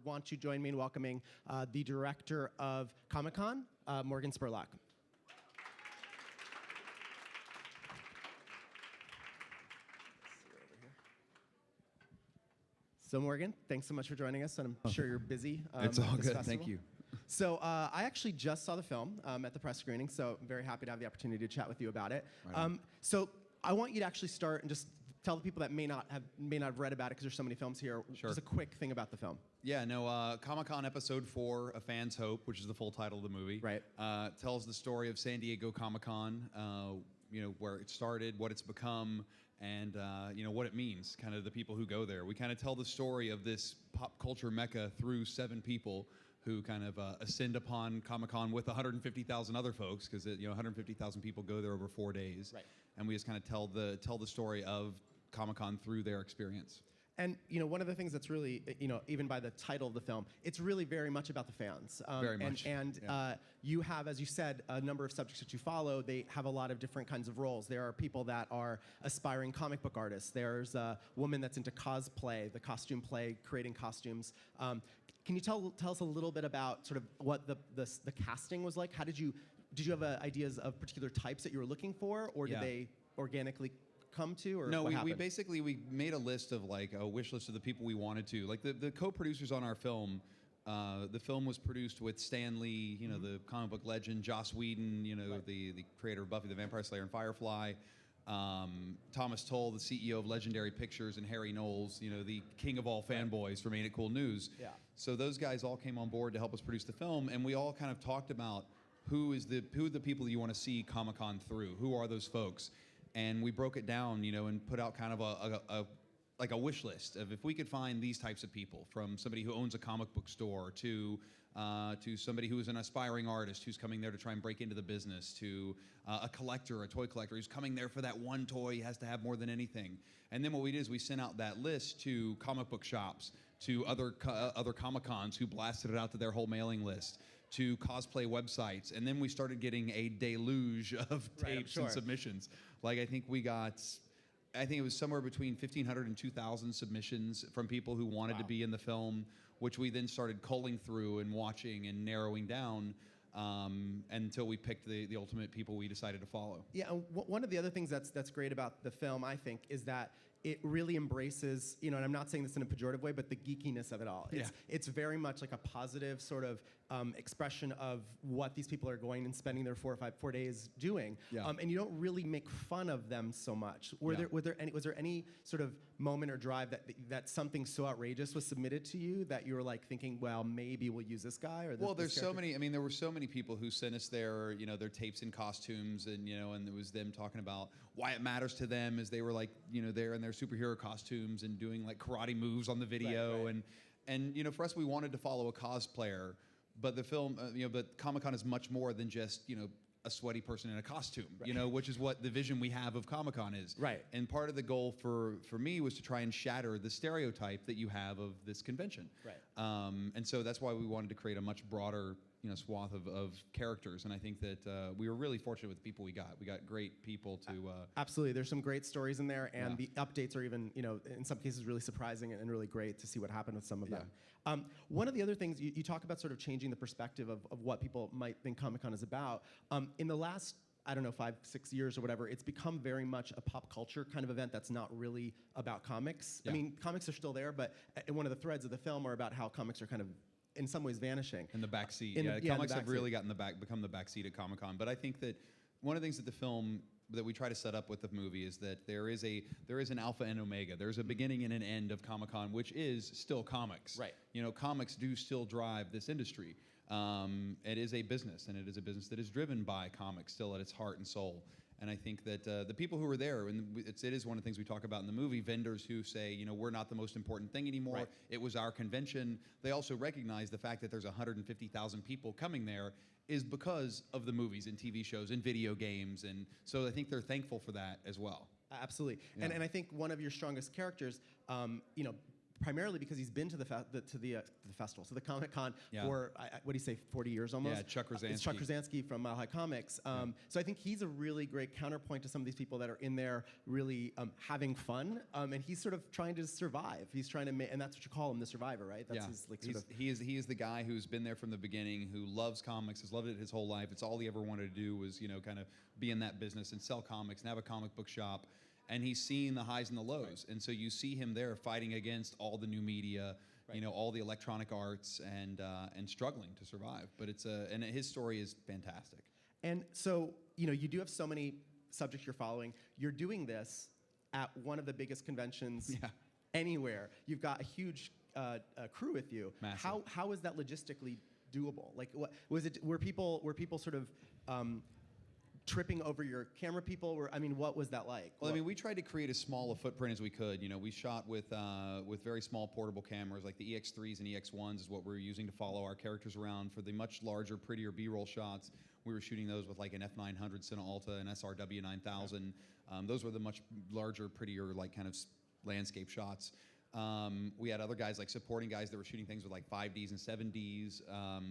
want you to join me in welcoming the director of Comic-Con, Morgan Spurlock. So Morgan, thanks so much for joining us, and I'm sure you're busy. It's all good, festival. thank you. So I actually just saw the film at the press screening, so I'm very happy to have the opportunity to chat with you about it. Right So I want you to actually start and just tell the people that may not have read about it because there's so many films here. Sure. Just a quick thing about the film. Yeah, no, Comic-Con Episode 4, A Fan's Hope, which is the full title of the movie, Right. Tells the story of San Diego Comic-Con, where it started, what it's become, and what it means, kind of the people who go there. We kind of tell the story of this pop culture mecca through 7 people who kind of ascend upon Comic-Con with 150,000 other folks, because 150,000 people go there over 4 days. Right. And we just kind of tell the story of Comic-Con through their experience. And one of the things that's really, even by the title of the film, it's really very much about the fans. Very much. And yeah. You have, as you said, a number of subjects that you follow. They have a lot of different kinds of roles. There are people that are aspiring comic book artists. There's a woman that's into cosplay, the costume play, creating costumes. Can you tell us a little bit about sort of what the casting was like? Did you have ideas of particular types that you were looking for, or did they organically come to, or no, what we happened? basically made a list of a wish list of the people we wanted to. Like the co-producers on our film, the film was produced with Stan Lee, the comic book legend, Joss Whedon, Right. the creator of Buffy the Vampire Slayer and Firefly, Thomas Tull, the CEO of Legendary Pictures, and Harry Knowles, the king of all fanboys from Ain't It Cool News. Yeah. So those guys all came on board to help us produce the film, and we all kind of talked about who are the people you want to see Comic-Con through? Who are those folks? And we broke it down, and put out kind of a wish list of if we could find these types of people, from somebody who owns a comic book store to somebody who is an aspiring artist who's coming there to try and break into the business, to a collector, a toy collector who's coming there for that one toy he has to have more than anything. And then what we did is we sent out that list to comic book shops, to other Comic-Cons who blasted it out to their whole mailing list, to cosplay websites, and then we started getting a deluge of tapes and submissions. I think it was somewhere between 1,500 and 2,000 submissions from people who wanted to be in the film, which we then started culling through and watching and narrowing down until we picked the ultimate people we decided to follow. Yeah, and one of the other things that's great about the film, I think, is that it really embraces, and I'm not saying this in a pejorative way, but the geekiness of it all. It's very much like a positive sort of expression of what these people are going and spending their 4 days doing. Yeah. And you don't really make fun of them so much. Was there any sort of moment or drive that something so outrageous was submitted to you that you were thinking, well, maybe we'll use this guy or this? Well, there were so many people who sent us their tapes and costumes, and and it was them talking about why it matters to them as they were there in their superhero costumes and doing karate moves on the video. Right. And for us, we wanted to follow a cosplayer, but the film, but Comic-Con is much more than just a sweaty person in a costume, right. Which is what the vision we have of Comic-Con is. Right. And part of the goal for me was to try and shatter the stereotype that you have of this convention. Right. And so that's why we wanted to create a much broader swath of characters, and I think that we were really fortunate with the people we got. We got great people to... Absolutely. There's some great stories in there, and the updates are even, in some cases really surprising and really great to see what happened with some of them. One of the other things, you talk about sort of changing the perspective of what people might think Comic-Con is about. In the last, 5-6 years or whatever, it's become very much a pop culture kind of event that's not really about comics. Yeah. I mean, comics are still there, but one of the threads of the film are about how comics are kind of in some ways vanishing. In the backseat. Comics have really become the backseat at Comic-Con. But I think that one of the things that the film that we try to set up with the movie is that there is an alpha and omega. There's a beginning and an end of Comic-Con, which is still comics. Right. Comics do still drive this industry. It is a business, and it is a business that is driven by comics still at its heart and soul. And I think that the people who are there, and it is one of the things we talk about in the movie, vendors who say, we're not the most important thing anymore. Right. It was our convention. They also recognize the fact that there's 150,000 people coming there is because of the movies and TV shows and video games. And so I think they're thankful for that as well. Absolutely. Yeah. And I think one of your strongest characters, primarily because he's been to the festival, so the Comic-Con for what do you say, 40 years almost? Yeah, Chuck Krasinski. It's Chuck Krasinski from Mile High Comics. So I think he's a really great counterpoint to some of these people that are in there really having fun, and he's sort of trying to survive. He's trying to and that's what you call him, the survivor, right? That's his like sort of. He is the guy who's been there from the beginning, who loves comics, has loved it his whole life. It's all he ever wanted to do was kind of be in that business and sell comics and have a comic book shop. And he's seen the highs and the lows, and so you see him there fighting against all the new media, all the electronic arts, and struggling to survive. But and his story is fantastic. And so you do have so many subjects you're following. You're doing this at one of the biggest conventions anywhere. You've got a huge crew with you. Massive. How is that logistically doable? Like, what was it? Were people sort of tripping over your camera people? What was that like? Well, we tried to create as small a footprint as we could. We shot with very small portable cameras, like the EX3s and EX1s is what we were using to follow our characters around. For the much larger, prettier B-roll shots, we were shooting those with like an F900 Cine Alta, an SRW 9000. Those were the much larger, prettier, like kind of landscape shots. We had other guys, like supporting guys, that were shooting things with like 5Ds and 7Ds.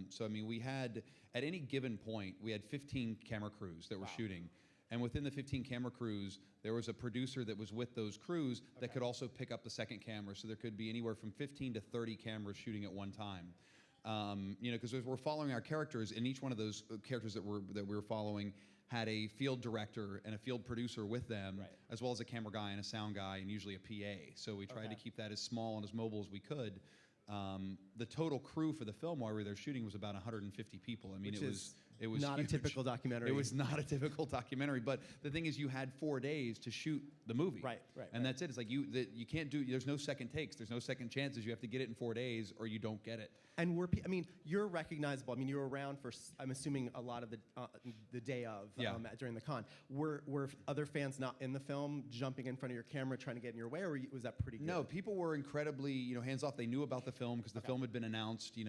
So we had, at any given point, we had 15 camera crews that were shooting. And within the 15 camera crews, there was a producer that was with those crews that could also pick up the second camera. So there could be anywhere from 15 to 30 cameras shooting at one time. Because as we're following our characters, and each one of those characters that we were following had a field director and a field producer with them, as well as a camera guy and a sound guy, and usually a PA. So we tried to keep that as small and as mobile as we could. The total crew for the film while we were there shooting was about 150 people. It was not huge. a typical documentary. It was not a typical documentary, but the thing is, you had 4 days to shoot the movie. Right. And that's it. It's like you can't do. There's no second takes. There's no second chances. You have to get it in 4 days, or you don't get it. And you're recognizable. You were around for, I'm assuming, a lot of the day of during the con. Were other fans not in the film jumping in front of your camera trying to get in your way, or was that pretty good? No, people were incredibly hands off. They knew about the film because the film had been announced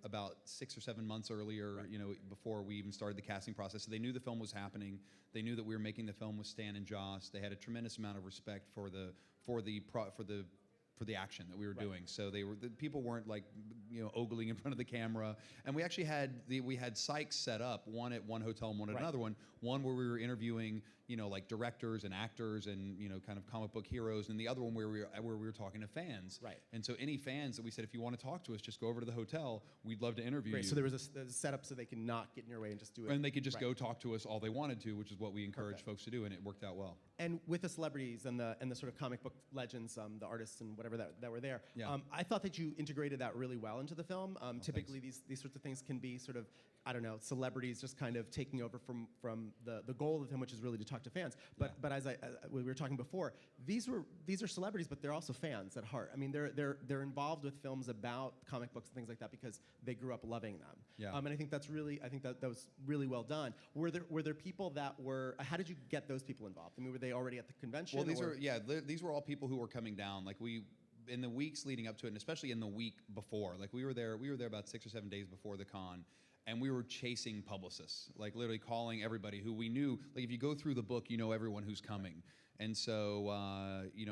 about 6 or 7 months earlier, before we even started the casting process. So they knew the film was happening. They knew that we were making the film with Stan and Joss. They had a tremendous amount of respect for the action that we were doing. So the people weren't like ogling in front of the camera. And we actually had psychs set up, one at one hotel and one at another one where we were interviewing like directors and actors and kind of comic book heroes, and the other one where we were talking to fans. Right. And so any fans that we said, if you want to talk to us, just go over to the hotel. We'd love to interview you. So there was a setup so they can not get in your way and just do it. And they could just go talk to us all they wanted to, which is what we encourage folks to do, and it worked out well. And with the celebrities and the sort of comic book legends, the artists and whatever that were there, I thought that you integrated that really well into the film. Typically, these sorts of things can be sort of, celebrities just kind of taking over from the goal of the film, which is really to talk to fans. But as we were talking before, these are celebrities, but they're also fans at heart. They're involved with films about comic books and things like that because they grew up loving them. Yeah. And I think that was really well done. Were there people that were? How did you get those people involved? Were they already at the convention? Well, these were all people who were coming down. Like in the weeks leading up to it, and especially in the week before. Like we were there about 6 or 7 days before the con. And we were chasing publicists, like literally calling everybody who we knew. Like if you go through the book, you know everyone who's coming. And so,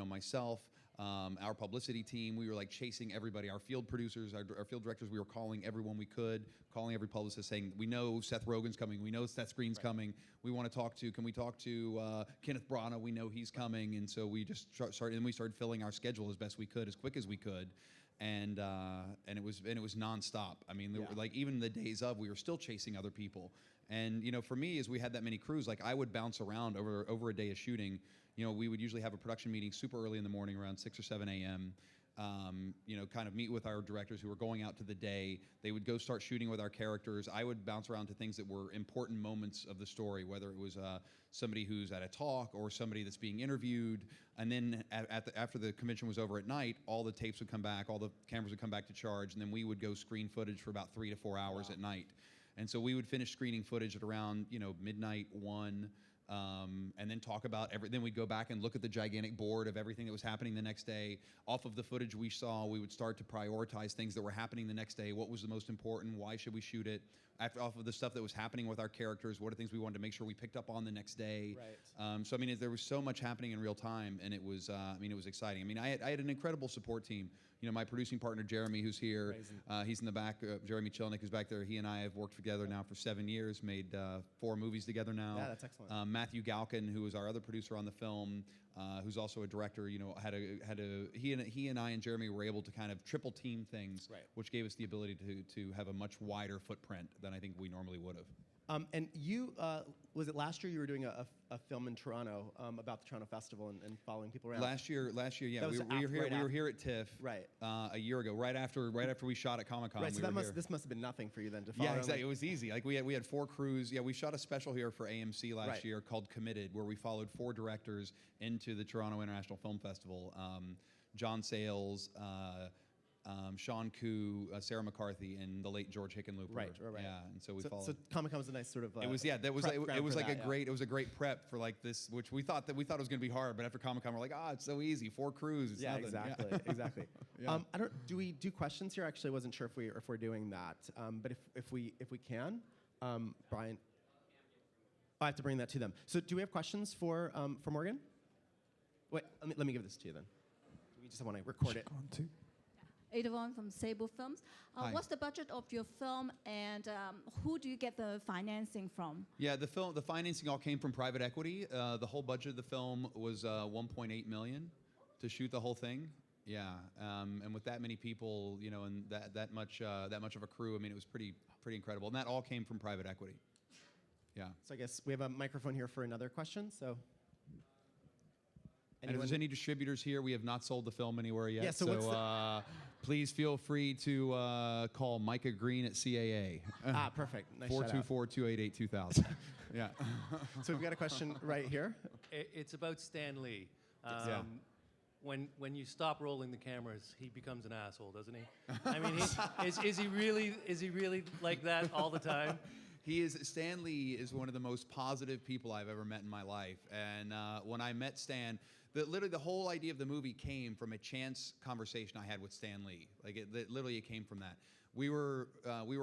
myself, our publicity team, we were like chasing everybody. Our field producers, our field directors, we were calling everyone we could, calling every publicist saying, we know Seth Rogen's coming. We know Seth Green's coming. We want to talk to, can we talk to Kenneth Branagh? We know he's coming. And so we just started filling our schedule as best we could, as quick as we could. And it was nonstop. There were like even the days of, we were still chasing other people. And for me, as we had that many crews, like I would bounce around over a day of shooting. We would usually have a production meeting super early in the morning, around 6 or 7 a.m. Kind of meet with our directors who were going out to the day. They would go start shooting with our characters. I would bounce around to things that were important moments of the story, whether it was somebody who's at a talk or somebody that's being interviewed. And then after the convention was over at night, all the tapes would come back, all the cameras would come back to charge, and then we would go screen footage for about 3 to 4 hours at night. And so we would finish screening footage at around midnight, 1. And then talk about then we'd go back and look at the gigantic board of everything that was happening the next day. Off of the footage we saw, we would start to prioritize things that were happening the next day. What was the most important? Why should we shoot it? Off of the stuff that was happening with our characters, what are things we wanted to make sure we picked up on the next day? Right. There was so much happening in real time, and it was exciting. I had an incredible support team. my producing partner Jeremy, who's here, he's in the back. Jeremy Chilnick, who's back there. He and I have worked together now for 7 years, made 4 movies together now. Yeah, that's excellent. Matthew Galkin, who was our other producer on the film, who's also a director, he and I and Jeremy were able to kind of triple team things, which gave us the ability to have a much wider footprint than I think we normally would have. And you, was it last year you were doing a film in Toronto about the Toronto Festival and following people around? Last year, yeah, we were here at TIFF, a year ago, right after we shot at Comic-Con. Right, so this must have been nothing for you then to follow. Yeah, exactly. It was easy. Like we had 4 crews. Yeah, we shot a special here for AMC last year called Committed, where we followed 4 directors into the Toronto International Film Festival. John Sayles, Sean Koo, Sarah McCarthy, and the late George Hickenlooper. Right. Yeah, and so we followed. So Comic-Con was a nice sort of. It was a great prep for like this, which we thought it was going to be hard, but after Comic-Con we're like, it's so easy, 4 crews. It's nothing. Exactly, exactly. Yeah. Do we do questions here? Actually, I wasn't sure if we're doing that, but if we can, Brian. I have to bring that to them. So do we have questions for Morgan? Wait, let me give this to you then. We just want to record it. Adavon from Sable Films. What's the budget of your film, and who do you get the financing from? Yeah, the financing all came from private equity. The whole budget of the film was $1.8 million to shoot the whole thing. Yeah, and with that many people, and that much of a crew, I mean, it was pretty incredible, and that all came from private equity. Yeah. So I guess we have a microphone here for another question. So. And if there's any distributors here, we have not sold the film anywhere yet. Yeah, so please feel free to call Micah Green at CAA. Perfect. Nice 424-288-2000. Yeah. So we've got a question right here. It's about Stan Lee. When you stop rolling the cameras, he becomes an asshole, doesn't he? I mean, is he really like that all the time? Stan Lee is one of the most positive people I've ever met in my life. And when I met Stan, literally the whole idea of the movie came from a chance conversation I had with Stan Lee. Like it came from that. We were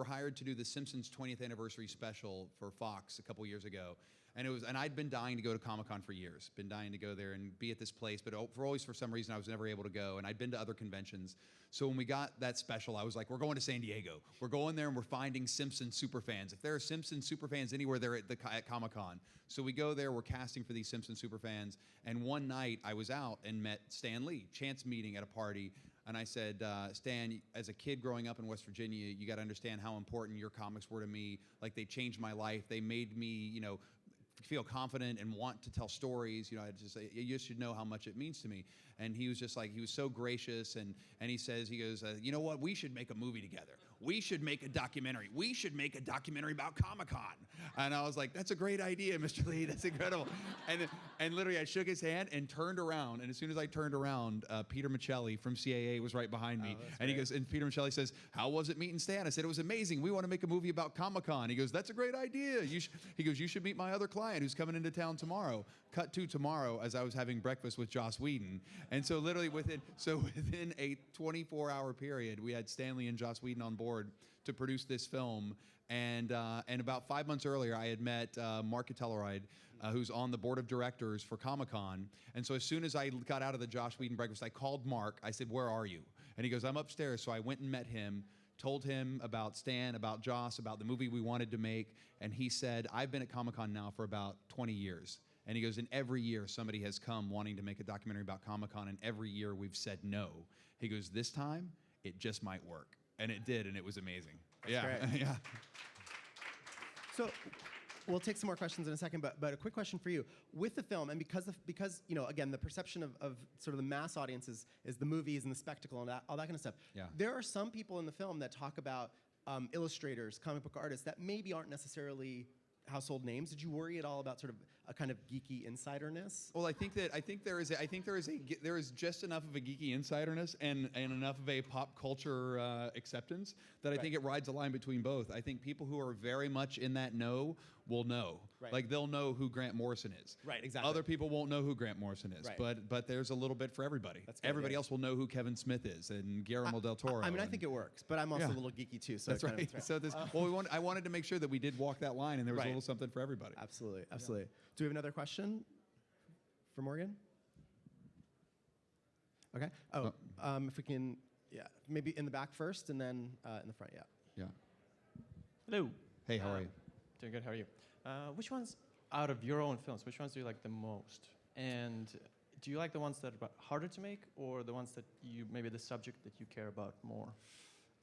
hired to do the Simpsons 20th anniversary special for Fox a couple years ago. And I'd been dying to go to Comic-Con for years, been dying to go there and be at this place, but for some reason I was never able to go, and I'd been to other conventions. So when we got that special, I was like, we're going to San Diego. We're going there and we're finding Simpsons superfans. If there are Simpsons superfans anywhere, they're at Comic-Con. So we go there, we're casting for these Simpsons superfans, and one night I was out and met Stan Lee, chance meeting at a party, and I said, Stan, as a kid growing up in West Virginia, you got to understand how important your comics were to me. Like, they changed my life. They made me, feel confident and want to tell stories. I just say, you should know how much it means to me. And he was just like, he was so gracious. And he goes, you know what? We should make a movie together. We should make a documentary. We should make a documentary about Comic-Con. And I was like, that's a great idea, Mr. Lee. That's incredible. And literally, I shook his hand and turned around. And as soon as I turned around, Peter Michelli from CAA was right behind me. And he goes, and Peter Michelli says, how was it meeting Stan? I said, it was amazing. We want to make a movie about Comic-Con. He goes, that's a great idea. He goes, you should meet my other client who's coming into town tomorrow. Cut to tomorrow as I was having breakfast with Joss Whedon. And so literally within a 24-hour period, we had Stanley and Joss Whedon on board to produce this film. And about 5 months earlier, I had met Mark Telleride, who's on the board of directors for Comic-Con. And so as soon as I got out of the Joss Whedon breakfast, I called Mark. I said, where are you? And he goes, I'm upstairs. So I went and met him, told him about Stan, about Joss, about the movie we wanted to make. And he said, I've been at Comic-Con now for about 20 years. And he goes, and every year somebody has come wanting to make a documentary about Comic-Con, and every year we've said no. He goes, this time, it just might work. And it did, and it was amazing. That's great. Yeah. So we'll take some more questions in a second, but a quick question for you. With the film, and because again, the perception of sort of the mass audience is the movies and the spectacle and all that kind of stuff. Yeah. There are some people in the film that talk about illustrators, comic book artists that maybe aren't necessarily household names. Did you worry at all about sort of a kind of geeky insiderness? Well, I think there is just enough of a geeky insiderness and enough of a pop culture acceptance that I think it rides a line between both. I think people who are very much in that know will know. Right. Like, they'll know who Grant Morrison is. Right, exactly. Other people won't know who Grant Morrison is. Right. But there's a little bit for everybody. That's good, Everybody else will know who Kevin Smith is and Guillermo del Toro. I think it works, but I'm also a little geeky too. So that's right. I wanted to make sure that we did walk that line and there was a little something for everybody. Absolutely. Do we have another question for Morgan? Okay. If we can Yeah, maybe in the back first, and then in the front. Yeah. Yeah. Hello. Hey, how are you? Doing good. How are you? Which ones out of your own films? Which ones do you like the most? And do you like the ones that are harder to make, or the ones that you maybe the subject that you care about more?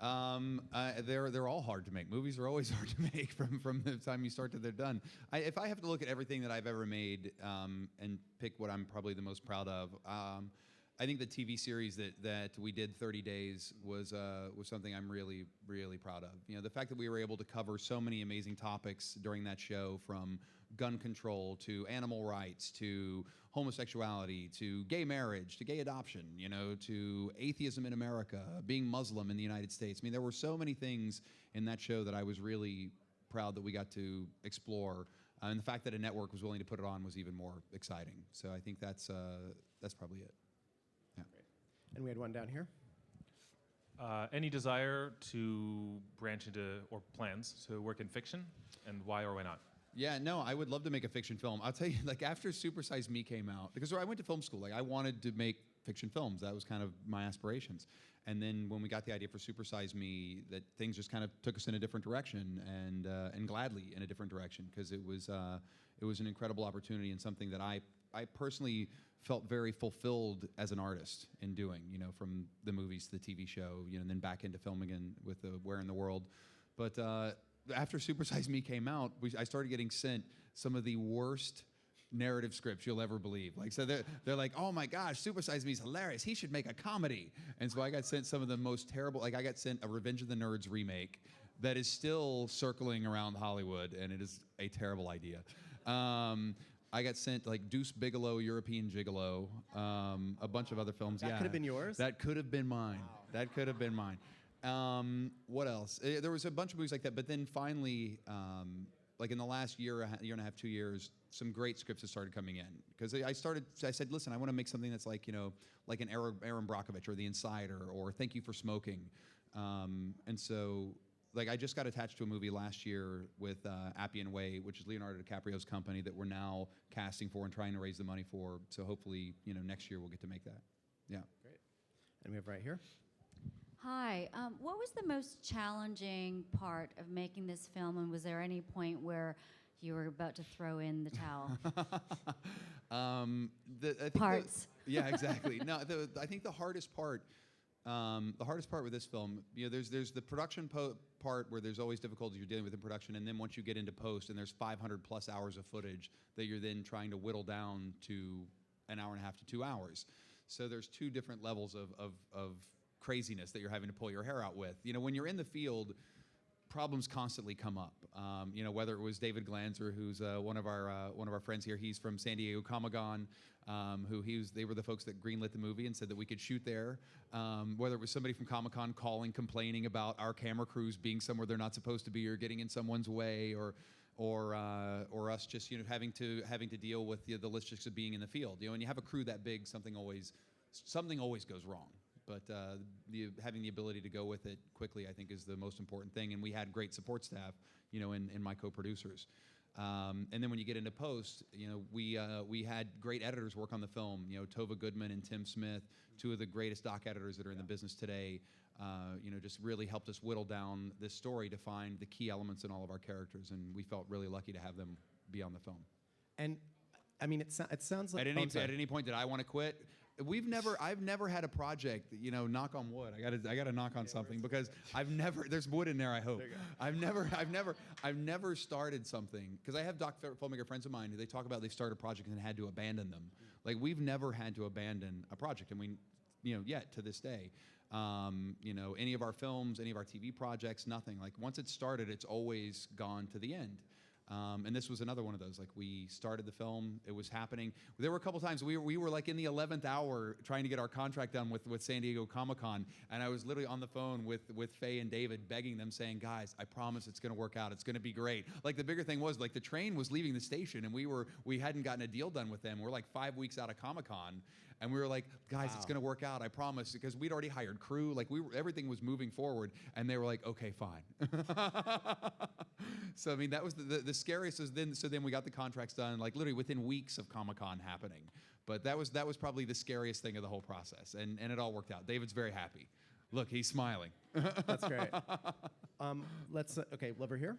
They're all hard to make. Movies are always hard to make from the time you start to they're done. If I have to look at everything that I've ever made and pick what I'm probably the most proud of, I think the TV series that we did, 30 Days, was something I'm really, really proud of. You know, the fact that we were able to cover so many amazing topics during that show, from gun control to animal rights to homosexuality to gay marriage to gay adoption, you know, to atheism in America, being Muslim in the United States. I mean, there were so many things in that show that I was really proud that we got to explore. And the fact that a network was willing to put it on was even more exciting. So I think that's probably it. Yeah. And we had one down here. Any desire to branch into, or plans to work in fiction, and why or why not? Yeah, no, I would love to make a fiction film. I'll tell you, like, after Super Size Me came out, because I went to film school, like, I wanted to make fiction films. That was kind of my aspirations. And then when we got the idea for Super Size Me, that things just kind of took us in a different direction, and gladly in a different direction, because it was an incredible opportunity and something that I personally felt very fulfilled as an artist in doing, you know, from the movies to the TV show, you know, and then back into film again with Where in the World. But after Super Size Me came out, I started getting sent some of the worst narrative scripts you'll ever believe. Like, so they're like, oh my gosh, Super Size Me is hilarious. He should make a comedy. And so I got sent some of the most terrible, like I got sent a Revenge of the Nerds remake that is still circling around Hollywood, and it is a terrible idea. I got sent like Deuce Bigalow, European Gigolo, a bunch of other films. That could have been yours? That could have been mine. Wow. That could have been mine. What else? There was a bunch of movies like that, but then finally, like in the last year and a half, 2 years, some great scripts have started coming in. Because I said, listen, I want to make something that's like, you know, like an Aaron Brockovich or The Insider or Thank You for Smoking. And so, like, I just got attached to a movie last year with Appian Way, which is Leonardo DiCaprio's company that we're now casting for and trying to raise the money for. So hopefully, you know, next year we'll get to make that. Yeah. Great. And we have right here. Hi. What was the most challenging part of making this film, and was there any point where you were about to throw in the towel? I think Parts. Yeah, exactly. No, I think the hardest part with this film, you know, there's the production part where there's always difficulties you're dealing with in production, and then once you get into post, and there's 500 plus hours of footage that you're then trying to whittle down to an hour and a half to 2 hours. So there's two different levels of craziness that you're having to pull your hair out with. You know, when you're in the field, problems constantly come up. You know, whether it was David Glanzer, who's one of our friends here. He's from San Diego Comic-Con, they were the folks that greenlit the movie and said that we could shoot there. Whether it was somebody from Comic-Con complaining about our camera crews being somewhere they're not supposed to be, or getting in someone's way, or us just, you know, having to deal with the logistics of being in the field. You know, when you have a crew that big, something always goes wrong. But having the ability to go with it quickly, I think, is the most important thing. And we had great support staff, you know, in my co-producers. And then when you get into post, you know, we had great editors work on the film. You know, Tova Goodman and Tim Smith, two of the greatest doc editors that are in the business today. You know, just really helped us whittle down this story to find the key elements in all of our characters, and we felt really lucky to have them be on the film. And I mean, it sounds like At any point did I want to quit? I've never had a project, you know, knock on wood. I gotta knock on something, because there's wood in there, I hope. I've never started something, because I have filmmaker friends of mine who they talk about they've started a project and had to abandon them. Like, we've never had to abandon a project, and we, you know, yet to this day. You know, any of our films, any of our TV projects, nothing. Like, once it's started, it's always gone to the end. And this was another one of those. Like, we started the film, it was happening. There were a couple times we were like in the 11th hour trying to get our contract done with San Diego Comic-Con, and I was literally on the phone with Faye and David, begging them, saying, guys, I promise it's going to work out. It's going to be great. Like, the bigger thing was, like, the train was leaving the station, and we hadn't gotten a deal done with them. We're like 5 weeks out of Comic-Con, and we were like, guys, It's going to work out, I promise, because we'd already hired crew. Like, everything was moving forward, and they were like, okay, fine. So, I mean, that was the scariest. So then we got the contracts done, like, literally within weeks of Comic-Con happening. But that was probably the scariest thing of the whole process, and it all worked out. David's very happy. Look, he's smiling. That's great. Let's okay, over here.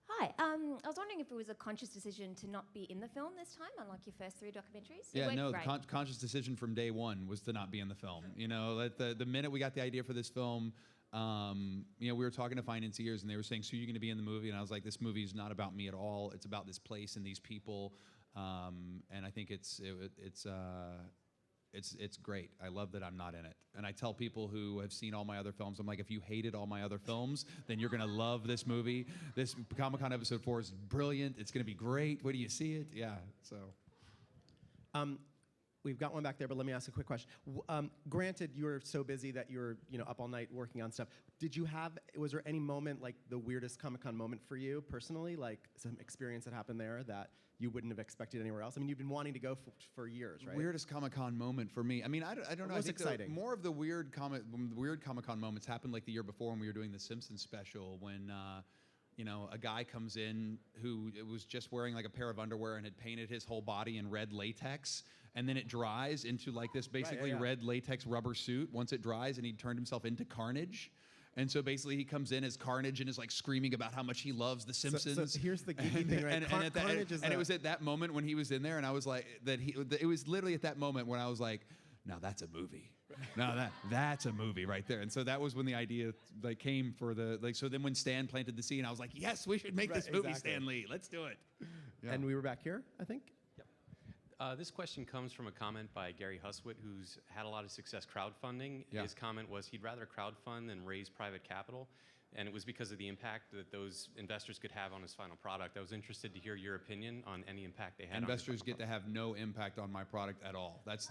Hi. I was wondering if it was a conscious decision to not be in the film this time, unlike your first 3 documentaries. It Yeah, went no, the great. conscious decision from day one was to not be in the film. You know, the minute we got the idea for this film, you know, we were talking to financiers and they were saying, so you're going to be in the movie? And I was like, this movie is not about me at all. It's about this place and these people. And I think it's great. I love that I'm not in it. And I tell people who have seen all my other films, I'm like, if you hated all my other films, then you're gonna love this movie. This Comic-Con episode 4 is brilliant. It's gonna be great. Wait till you see it. Yeah, so. We've got one back there, but let me ask a quick question. Granted, you were so busy that you were, up all night working on stuff. Was there any moment, like the weirdest Comic-Con moment for you personally, like some experience that happened there that you wouldn't have expected anywhere else? I mean, you've been wanting to go for years, right? Weirdest Comic-Con moment for me. I mean, I don't know. I Most think exciting. more of the weird Comic-Con moments happened like the year before when we were doing the Simpsons special when, a guy comes in who was just wearing like a pair of underwear and had painted his whole body in red latex. And then it dries into like this basically red latex rubber suit once it dries, and he turned himself into Carnage. And so basically he comes in as Carnage and is like screaming about how much he loves The Simpsons. So here's the geeky thing, right? And it was at that moment when he was in there, and I was like, it was literally at that moment when I was like, now that's a movie. No, that's a movie right there. And so that was when the idea like came for so then when Stan planted the seed, I was like, yes, we should make this movie, exactly. Stan Lee. Let's do it. Yeah. And we were back here, I think. This question comes from a comment by Gary Huswit, who's had a lot of success crowdfunding. Yeah. His comment was he'd rather crowdfund than raise private capital, and it was because of the impact that those investors could have on his final product. I was interested to hear your opinion on any impact they had. Investors get to have no impact on my product at all. That's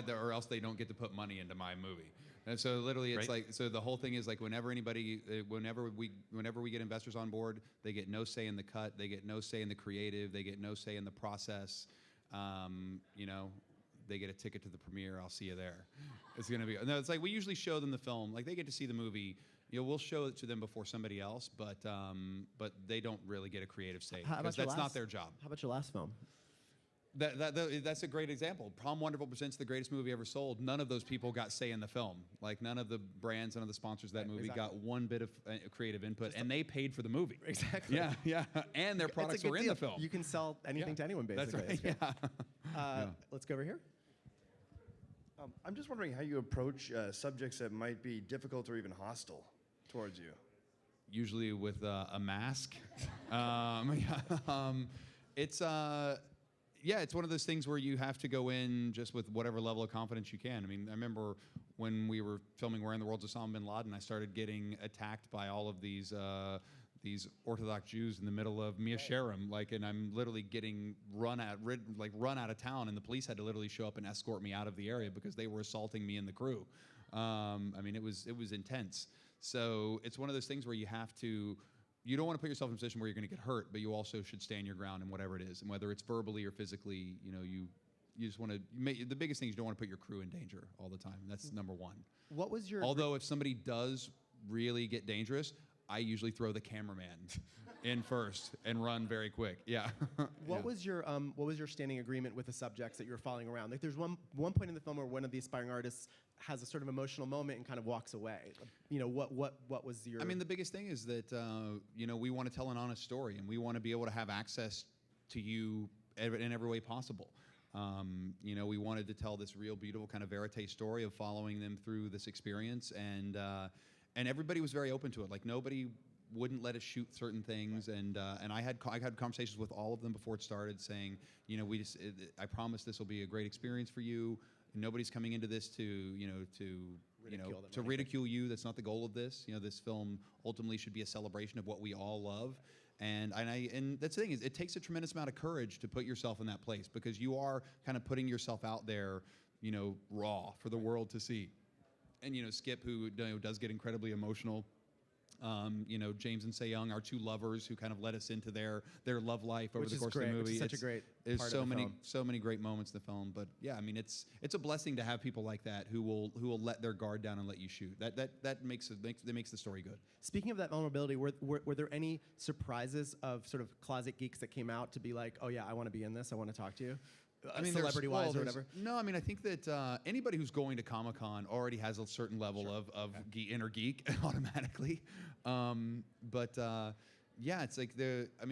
or else they don't get to put money into my movie. And so literally, it's like, so the whole thing is like whenever we get investors on board, they get no say in the cut, they get no say in the creative, they get no say in the process. They get a ticket to the premiere. I'll see you there. It's gonna be. No, it's like we usually show them the film. Like they get to see the movie. We'll show it to them before somebody else, but they don't really get a creative say because that's not their job. How about your last film? That's a great example. Prom Wonderful presents the greatest movie ever sold. None of those people got say in the film. Like none of the brands, none of the sponsors of that movie got one bit of creative input, and they paid for the movie. Exactly. Yeah. And their products were in the film. You can sell anything to anyone, basically. That's right. Yeah. Let's go over here. I'm just wondering how you approach subjects that might be difficult or even hostile towards you. Usually with a mask. It's one of those things where you have to go in just with whatever level of confidence you can. I mean, I remember when we were filming Where in the World's Osama bin Laden, I started getting attacked by all of these Orthodox Jews in the middle of Mia Sharem, and I'm literally getting run out of town, and the police had to literally show up and escort me out of the area because they were assaulting me and the crew. It was intense. So it's one of those things where you don't want to put yourself in a position where you're going to get hurt, but you also should stand your ground in whatever it is, and whether it's verbally or physically, you just want to. The biggest thing is you don't want to put your crew in danger all the time. That's number one. What was your? Although if somebody does really get dangerous, I usually throw the cameraman in first and run very quick. Yeah. What was your standing agreement with the subjects that you were following around? Like, there's one point in the film where one of the aspiring artists has a sort of emotional moment and kind of walks away. What was your? I mean, the biggest thing is that we want to tell an honest story, and we want to be able to have access to you in every way possible. We wanted to tell this real beautiful kind of verite story of following them through this experience, and everybody was very open to it. Like nobody wouldn't let us shoot certain things, and I had conversations with all of them before it started, saying, I promise this will be a great experience for you. Nobody's coming into this to ridicule you. That's not the goal of this. This film ultimately should be a celebration of what we all love. And that's the thing, is it takes a tremendous amount of courage to put yourself in that place, because you are kind of putting yourself out there, raw for the world to see. And Skip, who does get incredibly emotional. James and Se-young, our two lovers, who kind of led us into their love life over the course of the movie. Which is such a great There's part so of the many film. so many great moments in the film. But yeah, I mean, it's a blessing to have people like that who will let their guard down and let you shoot. That makes the story good. Speaking of that vulnerability, were there any surprises of sort of closet geeks that came out to be like, oh yeah, I want to be in this, I want to talk to you? there's- celebrity-wise or there's- whatever? No, I mean, I think that anybody who's going to Comic-Con already has a certain level of inner geek automatically. Yeah, it's like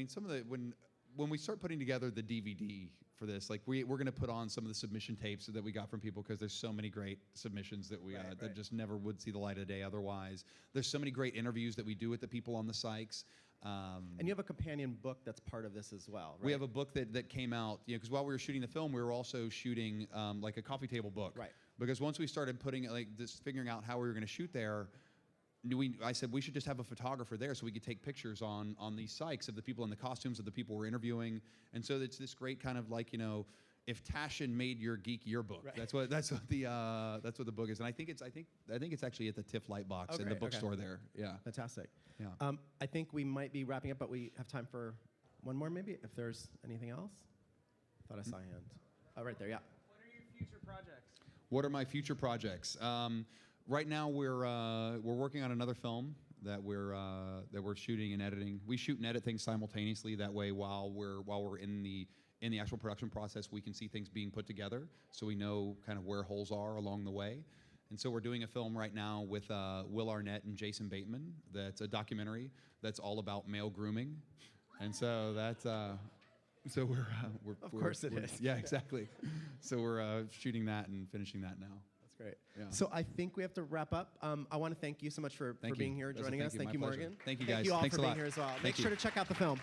some of the when we start putting together the DVD for this, like we're going to put on some of the submission tapes that we got from people because there's so many great submissions that we that just never would see the light of day otherwise. There's so many great interviews that we do with the people on the Sykes. And you have a companion book that's part of this as well, right? We have a book that came out, because while we were shooting the film, we were also shooting like a coffee table book. Right. Because once we started figuring out how we were going to shoot there, I said we should just have a photographer there so we could take pictures on these Sykes of the people in the costumes, of the people we're interviewing, and so it's this great kind of if Taschen made your geek yearbook. Right. That's what the book is, and I think it's actually at the TIFF Lightbox in the bookstore there. Yeah. Fantastic. Yeah. I think we might be wrapping up, but we have time for one more, maybe, if there's anything else. Thought I saw a hand. Oh, right there. Yeah. What are your future projects? What are my future projects? Right now, we're working on another film that we're shooting and editing. We shoot and edit things simultaneously. That way, while we're in the actual production process, we can see things being put together, so we know kind of where holes are along the way. And so we're doing a film right now with Will Arnett and Jason Bateman. That's a documentary that's all about male grooming, and so that's. So we're Of course it is. Yeah, exactly. So we're shooting that and finishing that now. Great. Yeah. So I think we have to wrap up. I want to thank you so much for being here, joining us. Thank you, My Morgan. pleasure. Thank you, guys. Thank you all Thanks for a being lot. here as well. Thank Make you. sure to check out the film.